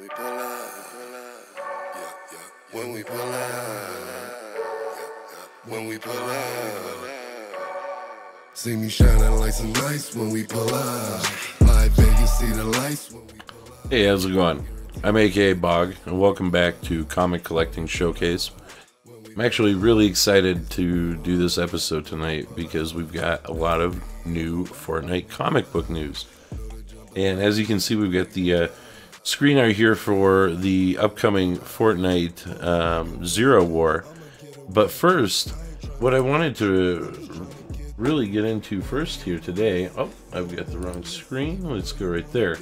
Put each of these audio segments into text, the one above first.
we pull up, when we pull up, when we pull up. See me shining like some lights when we pull up. Live Vegas, see the lights when we pull up. Hey, how's it going? I'm akaBoG, and welcome back to Comic Collecting Showcase. I'm actually really excited to do this episode tonight because we've got a lot of new Fortnite comic book news. And as you can see, we've got the screen art here for the upcoming Fortnite Zero War. But first, what I wanted to really get into first here today, oh, I've got the wrong screen, let's go right there,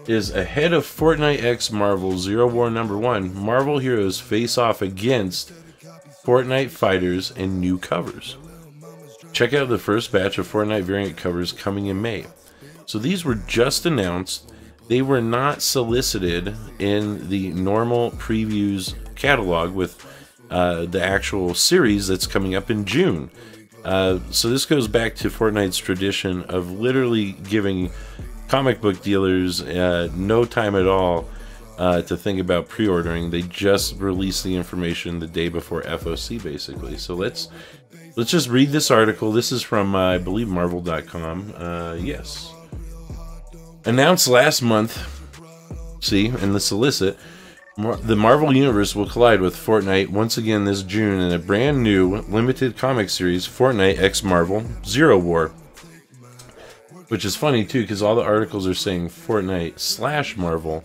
is ahead of Fortnite X Marvel Zero War number 1, Marvel heroes face off against Fortnite fighters and new covers. Check out the first batch of Fortnite variant covers coming in May. So these were just announced. They were not solicited in the normal previews catalog with the actual series that's coming up in June. So this goes back to Fortnite's tradition of literally giving comic book dealers no time at all to think about pre-ordering. They just released the information the day before FOC, basically. So let's just read this article. This is from I believe Marvel.com. Yes. Announced last month, see, in the solicit, the Marvel Universe will collide with Fortnite once again this June in a brand new limited comic series, Fortnite X Marvel Zero War. Which is funny too, because all the articles are saying Fortnite / Marvel,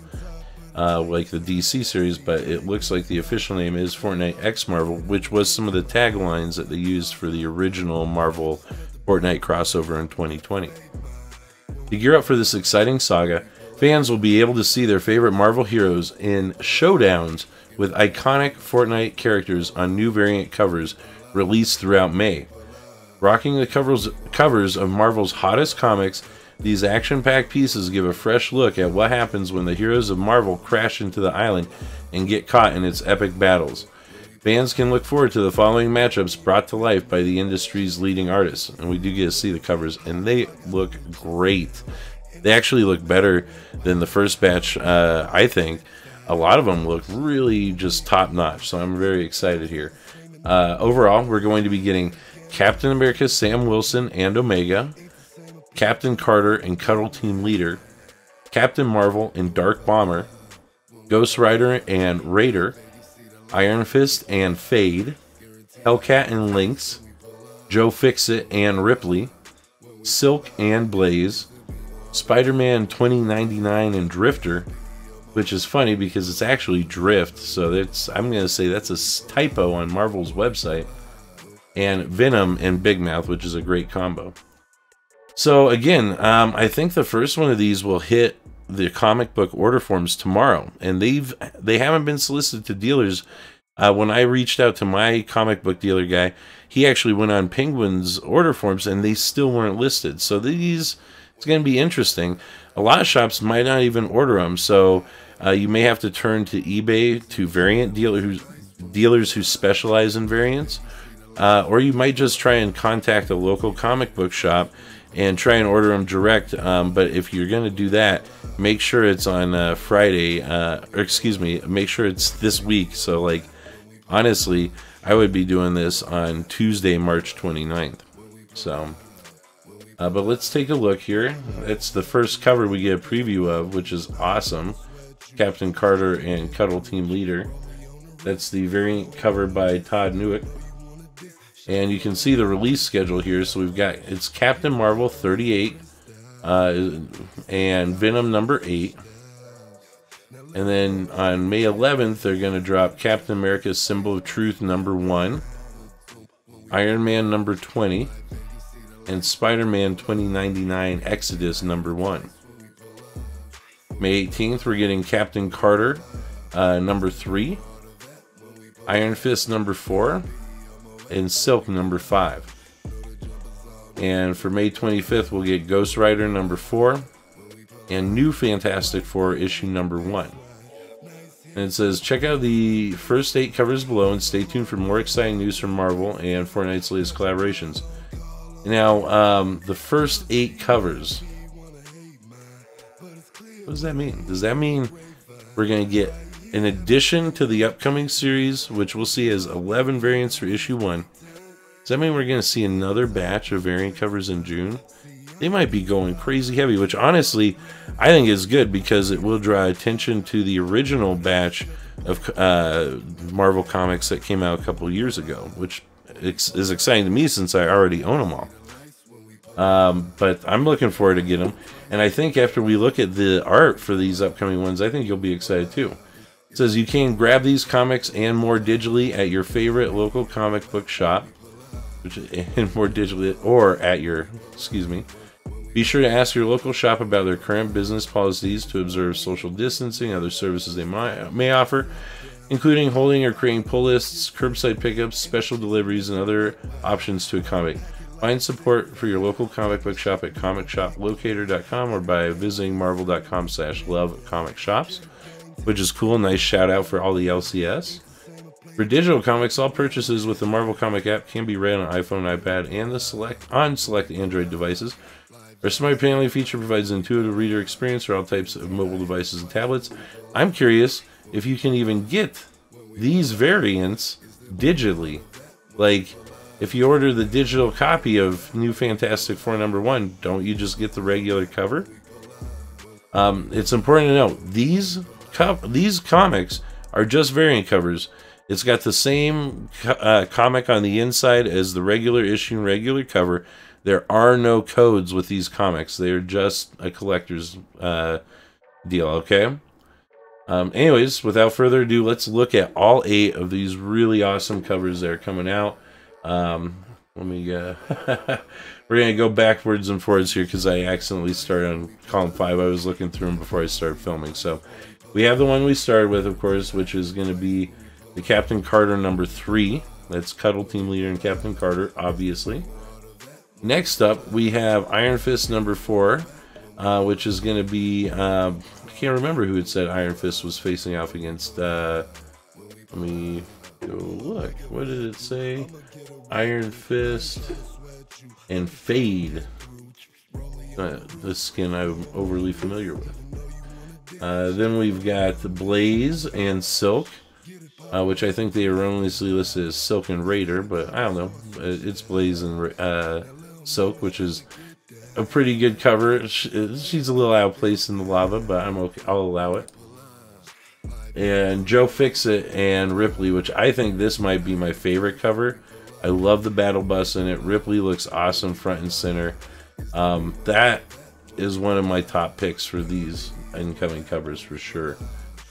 like the DC series, but it looks like the official name is Fortnite X Marvel, which was some of the taglines that they used for the original Marvel Fortnite crossover in 2020. To gear up for this exciting saga, fans will be able to see their favorite Marvel heroes in showdowns with iconic Fortnite characters on new variant covers released throughout May. Rocking the covers of Marvel's hottest comics, these action-packed pieces give a fresh look at what happens when the heroes of Marvel crash into the island and get caught in its epic battles. Fans can look forward to the following matchups brought to life by the industry's leading artists. And we do get to see the covers, and they look great. They actually look better than the first batch, I think. A lot of them look really just top-notch, so I'm very excited here. Overall, we're going to be getting Captain America Sam Wilson and Omega, Captain Carter and Cuddle Team Leader, Captain Marvel and Dark Bomber, Ghost Rider and Raider, Iron Fist and Fade, Hellcat and Lynx, Joe Fixit and Ripley, Silk and Blaze, Spider-Man 2099 and Drifter, which is funny because it's actually Drift, so I'm going to say that's a typo on Marvel's website, and Venom and Big Mouth, which is a great combo. So again, I think the first one of these will hit the comic book order forms tomorrow, and they haven't been solicited to dealers. When I reached out to my comic book dealer guy, he actually went on Penguin's order forms, and they still weren't listed. So it's going to be interesting. A lot of shops might not even order them, so you may have to turn to eBay to variant dealers who specialize in variants, or you might just try and contact a local comic book shop and try and order them direct. But if you're going to do that, make sure it's on Friday, make sure it's this week. So, like, honestly, I would be doing this on Tuesday, March 29th. So, but let's take a look here. It's the first cover we get a preview of, which is awesome. Captain Carter and Cuddle Team Leader. That's the variant cover by Todd Newick. And you can see the release schedule here. So it's Captain Marvel 38 and Venom number 8. And then on May 11th, they're going to drop Captain America's Symbol of Truth number 1, Iron Man number 20, and Spider-Man 2099 Exodus number 1. May 18th, we're getting Captain Carter number 3, Iron Fist number 4, and Silk number 5. And for May 25th, we'll get Ghost Rider number 4 and New Fantastic Four issue number 1. And it says, check out the first 8 covers below and stay tuned for more exciting news from Marvel and Fortnite's latest collaborations. Now, the first 8 covers. What does that mean? Does that mean we're going to get an addition to the upcoming series, which we'll see as 11 variants for issue 1. Does that mean we're going to see another batch of variant covers in June? They might be going crazy heavy, which honestly I think is good because it will draw attention to the original batch of Marvel comics that came out a couple years ago, which is exciting to me since I already own them all. But I'm looking forward to getting them, and I think after we look at the art for these upcoming ones, I think you'll be excited too. It says you can grab these comics and more digitally at your favorite local comic book shop, and more digitally, or at your, Be sure to ask your local shop about their current business policies to observe social distancing, other services they may offer, including holding or creating pull lists, curbside pickups, special deliveries, and other options to accommodate. Find support for your local comic book shop at comicshoplocator.com or by visiting marvel.com/lovecomicshops, which is cool. Nice shout out for all the LCS. For digital comics, all purchases with the Marvel Comic app can be read on iPhone, iPad, and on select Android devices. Our Smart Family feature provides an intuitive reader experience for all types of mobile devices and tablets. I'm curious if you can even get these variants digitally. Like, if you order the digital copy of New Fantastic Four #1, don't you just get the regular cover? It's important to note, these comics are just variant covers. It's got the same comic on the inside as the regular issue and regular cover. There are no codes with these comics. They are just a collector's deal, okay? Anyways, without further ado, let's look at all 8 of these really awesome covers that are coming out. We're going to go backwards and forwards here because I accidentally started on column 5. I was looking through them before I started filming. So we have the one we started with, of course, which is going to be the Captain Carter #3. That's Cuddle Team Leader and Captain Carter, obviously. Next up, we have Iron Fist #4, which is going to be, I can't remember who had said Iron Fist was facing off against, let me go look. What did it say? Iron Fist and Fade. The skin I'm overly familiar with. Then we've got Blaze and Silk, which I think they erroneously listed as Silk and Raider, but I don't know. It's Blaze and Silk, which is a pretty good cover. She's a little out of place in the lava, but I'm okay. I'll allow it. And Joe Fixit and Ripley, which I think this might be my favorite cover. I love the battle bus in it. Ripley looks awesome front and center. That is one of my top picks for these incoming covers for sure.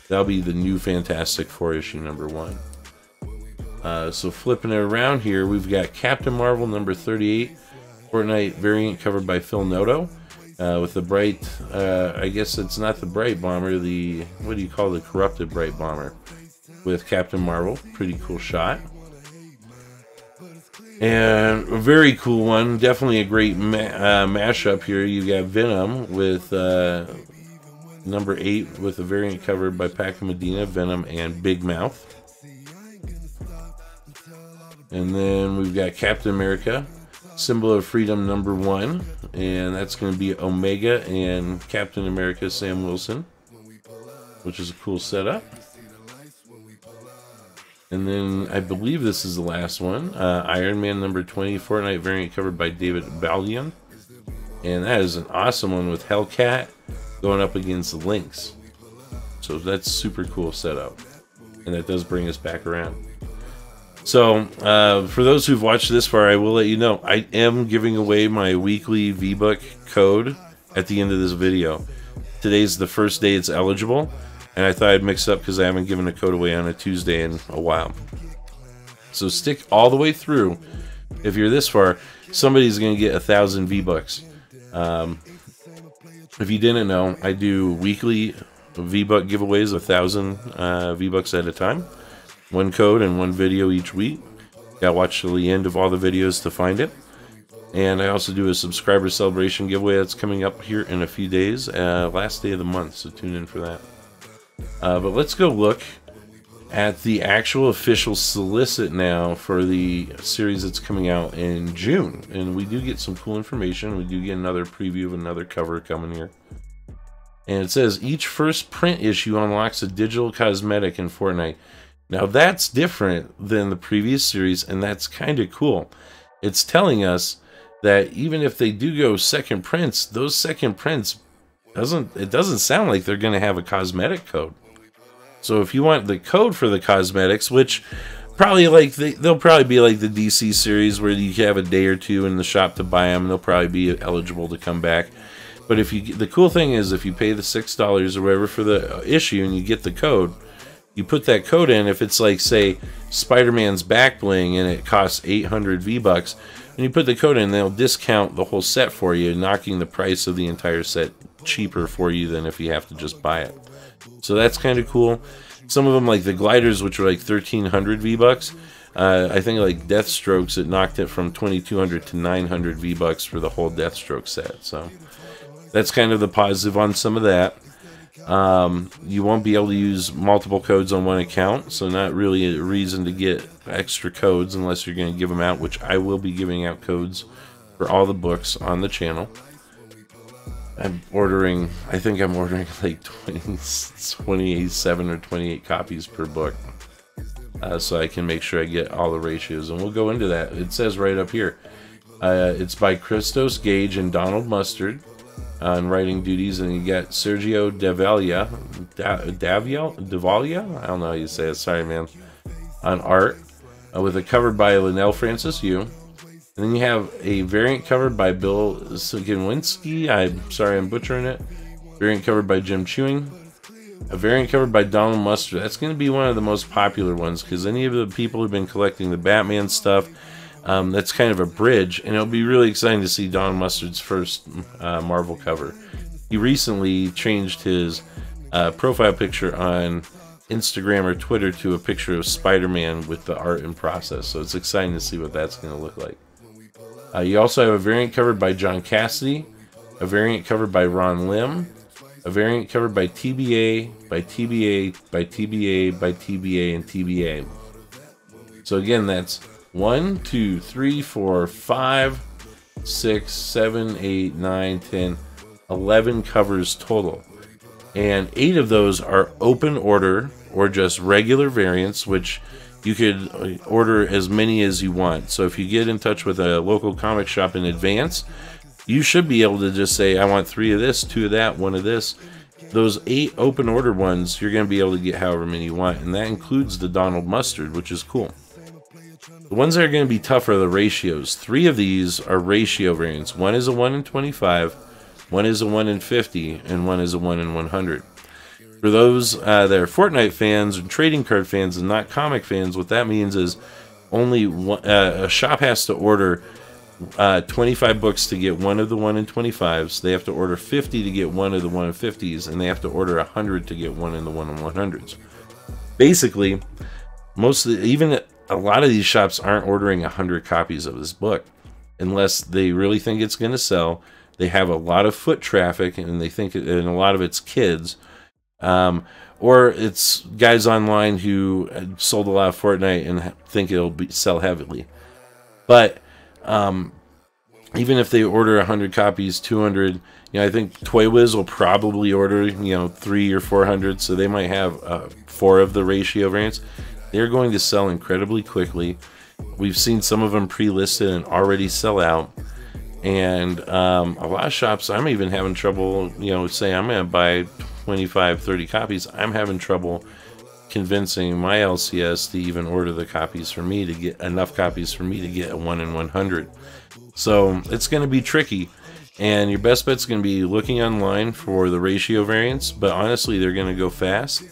That'll be the New Fantastic Four issue #1. So flipping it around here, we've got Captain Marvel #38. Fortnite variant covered by Phil Noto, with the bright, I guess it's not the bright bomber, the, what do you call the corrupted bright bomber, with Captain Marvel. Pretty cool shot. And a very cool one, definitely a great mashup here. You got Venom with #8 with a variant covered by Paco Medina, Venom, and Big Mouth. And then we've got Captain America, Symbol of Freedom #1, and that's going to be Omega and Captain America Sam Wilson, which is a cool setup. And then I believe this is the last one, Iron Man #20, Fortnite variant covered by David Ballion, and that is an awesome one with Hellcat going up against the Lynx. So that's super cool setup, and that does bring us back around. So, for those who've watched this far, I will let you know, I am giving away my weekly vBuck code at the end of this video. Today's the first day it's eligible, and I thought I'd mix it up because I haven't given a code away on a Tuesday in a while. So stick all the way through. If you're this far, somebody's going to get 1,000 vBucks. If you didn't know, I do weekly vBuck giveaways, 1,000 vBucks at a time. One code and one video each week. Gotta watch till the end of all the videos to find it. And I also do a subscriber celebration giveaway that's coming up here in a few days, last day of the month, so tune in for that. But let's go look at the actual official solicit now for the series that's coming out in June. And we do get some cool information. We do get another preview of another cover coming here. And it says each first print issue unlocks a digital cosmetic in Fortnite. Now that's different than the previous series, and that's kind of cool. It's telling us that even if they do go second prints, those second prints doesn't sound like they're going to have a cosmetic code. So if you want the code for the cosmetics, which probably like they'll probably be like the DC series where you have a day or two in the shop to buy them, and they'll probably be eligible to come back. But the cool thing is, if you pay the $6 or whatever for the issue and you get the code, you put that code in. If it's like, say, Spider-Man's back bling and it costs 800 vBucks, and you put the code in, they'll discount the whole set for you, knocking the price of the entire set cheaper for you than if you have to just buy it. So that's kind of cool. Some of them, like the gliders, which are like 1,300 vBucks, I think like Deathstrokes, it knocked it from 2,200 to 900 vBucks for the whole Deathstroke set. So that's kind of the positive on some of that. You won't be able to use multiple codes on one account, so not really a reason to get extra codes unless you're going to give them out, which I will be giving out codes for all the books on the channel. I think I'm ordering like 27 or 28 copies per book, so I can make sure I get all the ratios, and we'll go into that. It says right up here, it's by Christos Gage and Donald Mustard on writing duties, and you got Sergio Davalia, I don't know how you say it, sorry man, on art, with a cover by Linnell Francis Yu. And then you have a variant covered by Bill Suginwinski, I'm sorry I'm butchering it, variant covered by Jim Chewing, a variant covered by Donald Mustard. That's going to be one of the most popular ones, because any of the people who've been collecting the Batman stuff, that's kind of a bridge, and it'll be really exciting to see Don Mustard's first Marvel cover. He recently changed his profile picture on Instagram or Twitter to a picture of Spider-Man with the art in process, so it's exciting to see what that's going to look like. You also have a variant covered by John Cassidy, a variant covered by Ron Lim, a variant covered by TBA, by TBA, by TBA, by TBA, and TBA. So again, that's 1, 2, 3, 4, 5, 6, 7, 8, 9, 10, 11 covers total. And 8 of those are open order or just regular variants, which you could order as many as you want. So if you get in touch with a local comic shop in advance, you should be able to just say, I want 3 of this, 2 of that, 1 of this. Those 8 open order ones, you're going to be able to get however many you want, and that includes the Donald Mustard, which is cool. The ones that are going to be tough are the ratios. 3 of these are ratio variants. One is a 1 in 25, one is a 1 in 50, and one is a 1 in 100. For those that are Fortnite fans and trading card fans and not comic fans, what that means is only a shop has to order 25 books to get one of the 1 in 25s. They have to order 50 to get one of the 1 in 50s, and they have to order 100 to get one in the 1 in 100s. Basically, even a lot of these shops aren't ordering 100 copies of this book unless they really think it's going to sell. They have a lot of foot traffic, and they think, and a lot of it's kids, or it's guys online who sold a lot of Fortnite and think it'll sell heavily. But even if they order 100 copies, 200, I think Toy Wiz will probably order 300 or 400, so they might have 4 of the ratio variants. They're going to sell incredibly quickly. We've seen some of them pre-listed and already sell out. And a lot of shops, I'm even having trouble, say I'm going to buy 25, 30 copies. I'm having trouble convincing my LCS to even order the copies for me, to get enough copies for me to get a 1 in 100. So it's going to be tricky. And your best bet's going to be looking online for the ratio variants, but honestly, they're going to go fast.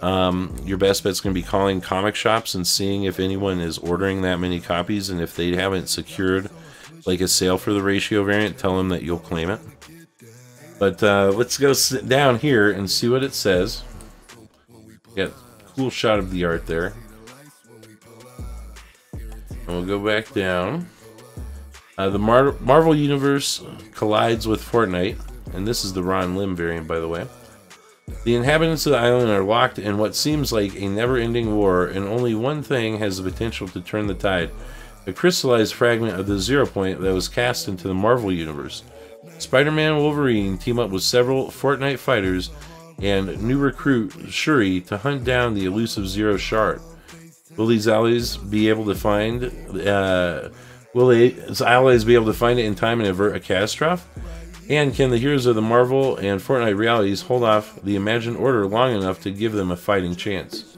Your best bet's going to be calling comic shops and seeing if anyone is ordering that many copies, and if they haven't secured like a sale for the ratio variant, tell them that you'll claim it. But let's go sit down here and see what it says. Got a cool shot of the art there. And we'll go back down. The Marvel Universe collides with Fortnite, and this is the Ron Lim variant, by the way. The inhabitants of the island are locked in what seems like a never-ending war, and only one thing has the potential to turn the tide: a crystallized fragment of the 0 point that was cast into the Marvel Universe. Spider-Man and Wolverine team up with several Fortnite fighters and new recruit Shuri to hunt down the elusive Zero Shard. Will his allies be able to find it in time and avert a catastrophe? And can the heroes of the Marvel and Fortnite realities hold off the imagined order long enough to give them a fighting chance?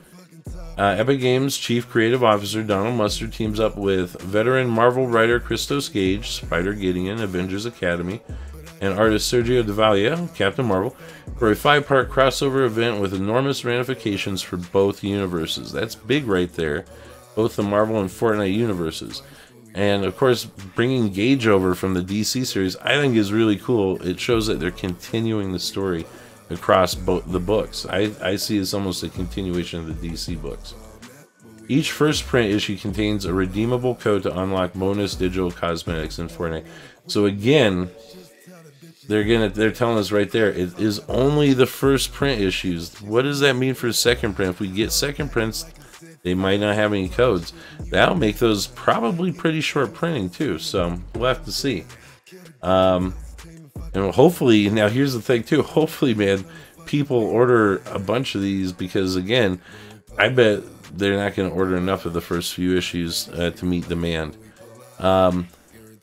Epic Games Chief Creative Officer Donald Mustard teams up with veteran Marvel writer Christos Gage, Spider-Gideon, Avengers Academy, and artist Sergio Davila, Captain Marvel, for a 5-part crossover event with enormous ramifications for both universes. That's big right there, both the Marvel and Fortnite universes. And of course, bringing Gage over from the DC series, I think is really cool. It shows that they're continuing the story across both the books. I see this almost a continuation of the DC books. Each first print issue contains a redeemable code to unlock bonus digital cosmetics in Fortnite. So again, they're telling us right there, it is only the first print issues. What does that mean for second print? If we get second prints, they might not have any codes. That'll make those probably pretty short printing too, so we'll have to see. And hopefully, now here's the thing too, hopefully, man, people order a bunch of these, because again, I bet they're not going to order enough of the first few issues to meet demand.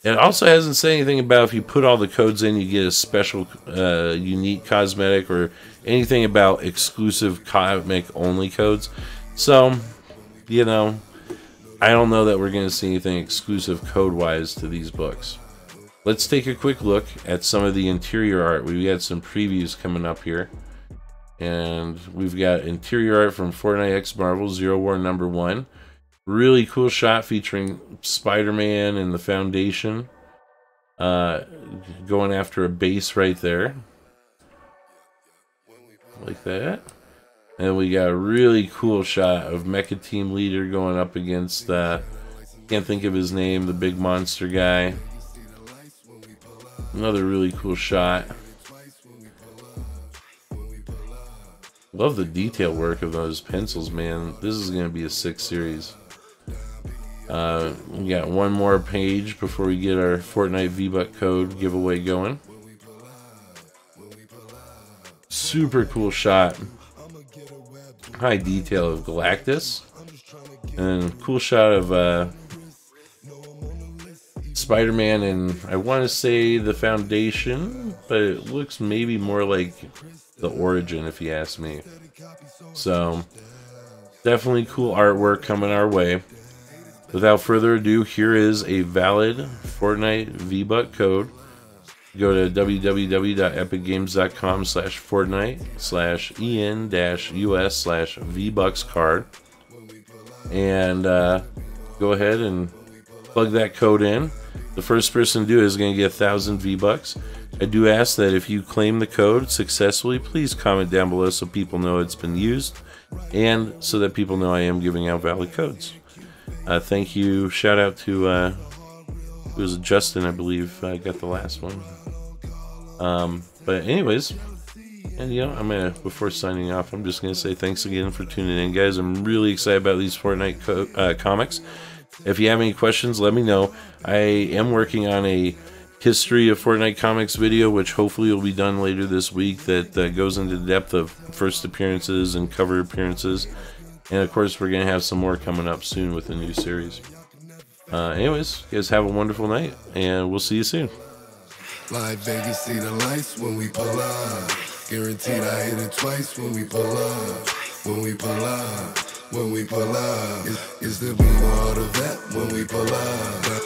It also hasn't said anything about if you put all the codes in, you get a special unique cosmetic, or anything about exclusive comic only codes. So, you know, I don't know that we're going to see anything exclusive code-wise to these books. Let's take a quick look at some of the interior art. We've got some previews coming up here. And we've got interior art from Fortnite X Marvel Zero War #1. Really cool shot featuring Spider-Man and the Foundation going after a base right there. Like that. And we got a really cool shot of Mecha Team Leader going up against, can't think of his name, the big monster guy. Another really cool shot. Love the detail work of those pencils, man. This is going to be a sick series. We got one more page before we get our Fortnite vBuck code giveaway going. Super cool shot. High detail of Galactus. And cool shot of Spider-Man and I want to say the Foundation, but it looks maybe more like the Origin if you ask me. So definitely cool artwork coming our way. Without further ado, here is a valid Fortnite vBuck code. Go to www.epicgames.com/Fortnite/en-us/vbuckscard and go ahead and plug that code in. The first person to do it is going to get 1,000 V-Bucks. I do ask that if you claim the code successfully, please comment down below so people know it's been used and so that people know I am giving out valid codes. Thank you. Shout out to it was Justin, I believe, got the last one. But anyways, and you know, I'm gonna, before signing off, I'm just gonna say thanks again for tuning in, guys. I'm really excited about these Fortnite comics. If you have any questions, let me know. I am working on a history of Fortnite comics video, which hopefully will be done later this week, that goes into the depth of first appearances and cover appearances. And of course, we're going to have some more coming up soon with a new series. Anyways, you guys have a wonderful night, and we'll see you soon. Live Vegas, see the lights when we pull up. Guaranteed I hit it twice when we pull up. When we pull up. When we pull up. It's the beat all of that when we pull up.